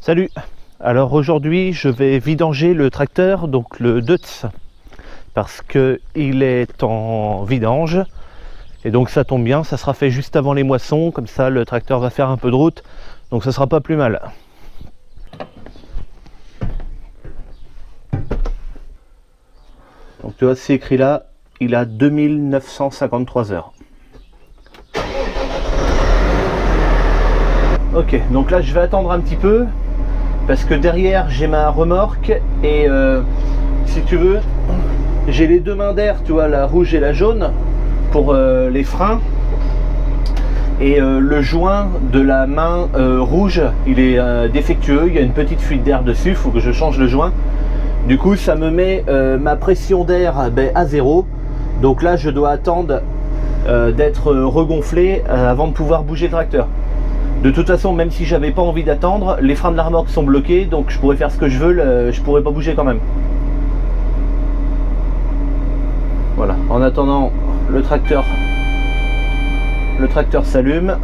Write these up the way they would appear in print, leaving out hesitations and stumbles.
Salut! Alors aujourd'hui je vais vidanger le tracteur, donc le Deutz, parce qu'il est en vidange et donc ça tombe bien, ça sera fait juste avant les moissons, comme ça le tracteur va faire un peu de route, donc ça sera pas plus mal. Donc tu vois, c'est écrit là, il a 2953 heures. Ok, donc là je vais attendre un petit peu parce que derrière j'ai ma remorque et si tu veux j'ai les deux mains d'air, tu vois, la rouge et la jaune pour les freins, et le joint de la main rouge il est défectueux, il y a une petite fuite d'air dessus, il faut que je change le joint. Du coup ça me met ma pression d'air à zéro, donc là je dois attendre d'être regonflé avant de pouvoir bouger le tracteur. De toute façon, même si j'avais pas envie d'attendre, les freins de la remorque sont bloqués, donc je pourrais faire ce que je veux, je pourrais pas bouger quand même. Voilà, en attendant, le tracteur s'allume.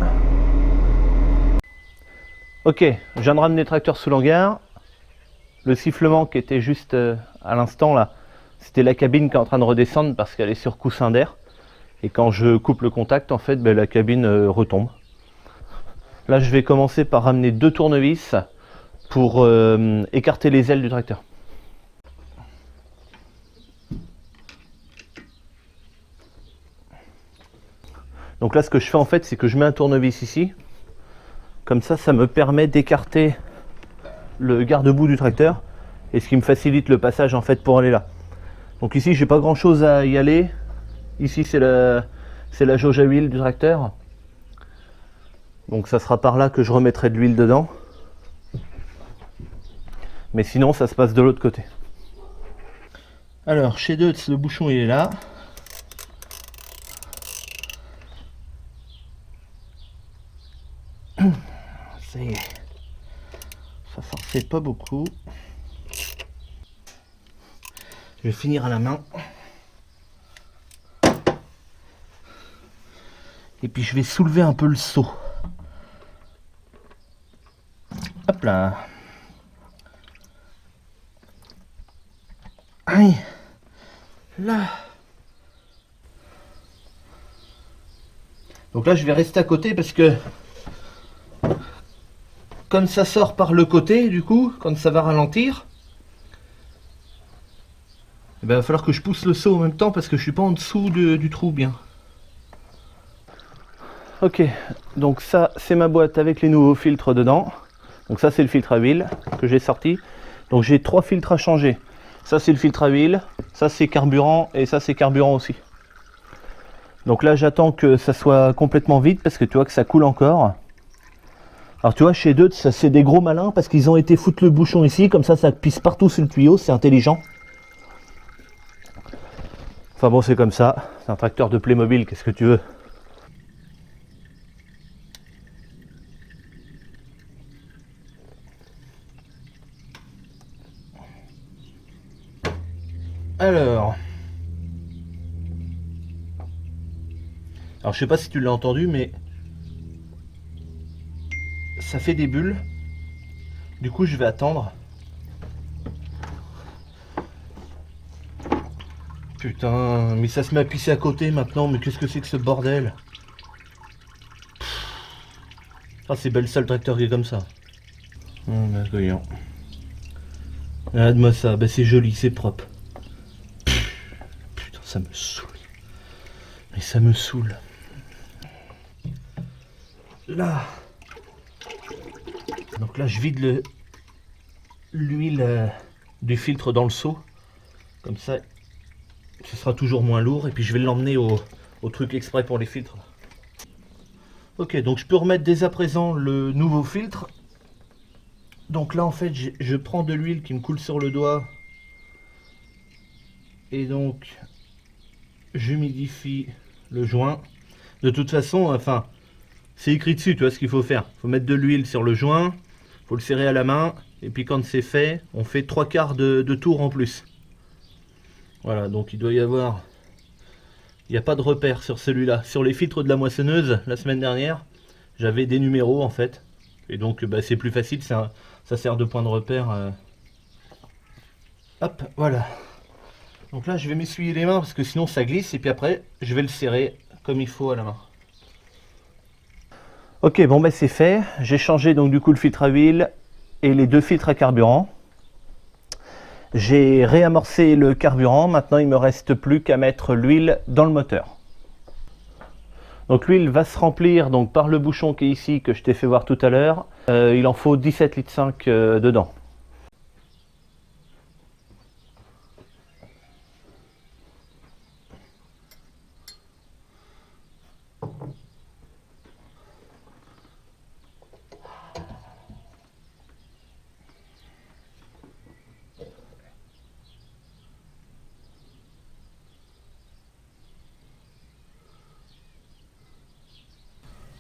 Ok, je viens de ramener le tracteur sous l'hangar. Le sifflement qui était juste à l'instant là, c'était la cabine qui est en train de redescendre parce qu'elle est sur coussin d'air. Et quand je coupe le contact, en fait, la cabine retombe. Là, je vais commencer par ramener deux tournevis pour écarter les ailes du tracteur. Donc là, ce que je fais en fait, c'est que je mets un tournevis ici. Comme ça me permet d'écarter le garde-boue du tracteur et ce qui me facilite le passage en fait pour aller là. Donc ici, j'ai pas grand-chose à y aller. Ici, c'est la jauge à huile du tracteur. Donc ça sera par là que je remettrai de l'huile dedans. Mais sinon ça se passe de l'autre côté. Alors chez Deutz, le bouchon il est là. Ça y est. Ça forçait pas beaucoup. Je vais finir à la main. Et puis je vais soulever un peu le seau. Hop là. Aïe. Là. Donc là je vais rester à côté parce que comme ça sort par le côté, du coup, quand ça va ralentir, il va falloir que je pousse le seau en même temps parce que je suis pas en dessous du trou bien. Ok, donc ça c'est ma boîte avec les nouveaux filtres dedans. Donc ça c'est le filtre à huile que j'ai sorti. Donc j'ai trois filtres à changer. Ça c'est le filtre à huile, ça c'est carburant et ça c'est carburant aussi. Donc là j'attends que ça soit complètement vide parce que tu vois que ça coule encore. Alors tu vois, chez Deutz ça c'est des gros malins parce qu'ils ont été foutre le bouchon ici, comme ça pisse partout sur le tuyau, c'est intelligent. Enfin bon, c'est comme ça, c'est un tracteur de Playmobil, qu'est-ce que tu veux? Alors je sais pas si tu l'as entendu, mais ça fait des bulles. Du coup je vais attendre. Putain, mais ça se met à pisser à côté maintenant, mais qu'est-ce que c'est que ce bordel? Ah, c'est belle ça le tracteur qui est comme ça. Accueillant. Regarde-moi ça, c'est joli, c'est propre. Putain, ça me saoule. Mais ça me saoule. Là. Donc là, je vide l'huile du filtre dans le seau. Comme ça, ce sera toujours moins lourd. Et puis je vais l'emmener au truc exprès pour les filtres. Ok, donc je peux remettre dès à présent le nouveau filtre. Donc là en fait je prends de l'huile qui me coule sur le doigt. Et donc j'humidifie le joint. De toute façon, enfin, c'est écrit dessus, tu vois ce qu'il faut faire. Il faut mettre de l'huile sur le joint, il faut le serrer à la main. Et puis quand c'est fait, on fait 3/4 de tour en plus. Voilà, donc il doit y avoir... Il n'y a pas de repère sur celui-là. Sur les filtres de la moissonneuse, la semaine dernière, j'avais des numéros en fait. Et donc bah, c'est plus facile, ça sert de point de repère. Hop, voilà. Donc là je vais m'essuyer les mains parce que sinon ça glisse et puis après je vais le serrer comme il faut à la main. Ok, bon ben c'est fait. J'ai changé donc du coup le filtre à huile et les deux filtres à carburant. J'ai réamorcé le carburant, maintenant il me reste plus qu'à mettre l'huile dans le moteur. Donc l'huile va se remplir donc par le bouchon qui est ici que je t'ai fait voir tout à l'heure. Il en faut 17,5 litres dedans.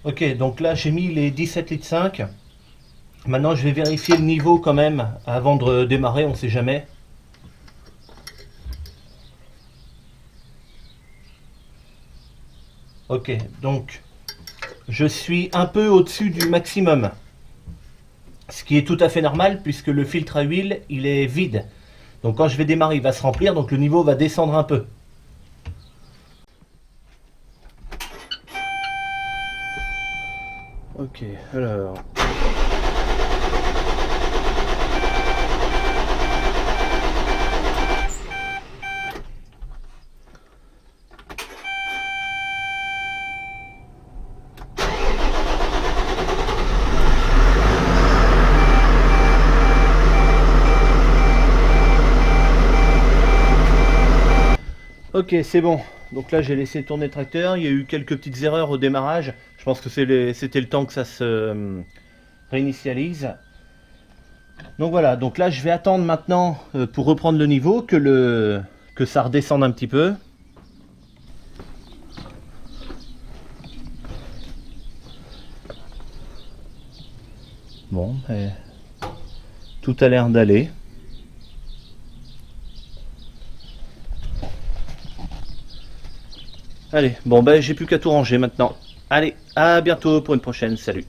Ok, donc là j'ai mis les 17,5 litres. Maintenant je vais vérifier le niveau quand même avant de démarrer, on ne sait jamais. Ok, donc je suis un peu au-dessus du maximum. Ce qui est tout à fait normal puisque le filtre à huile il est vide. Donc quand je vais démarrer il va se remplir, donc le niveau va descendre un peu. Ok, alors... Ok, c'est bon. Donc là, j'ai laissé tourner le tracteur. Il y a eu quelques petites erreurs au démarrage. Je pense que c'était le temps que ça se réinitialise. Donc voilà, donc là, je vais attendre maintenant pour reprendre le niveau que ça redescende un petit peu. Bon, tout a l'air d'aller. Allez, bon ben j'ai plus qu'à tout ranger maintenant. Allez, à bientôt pour une prochaine, salut.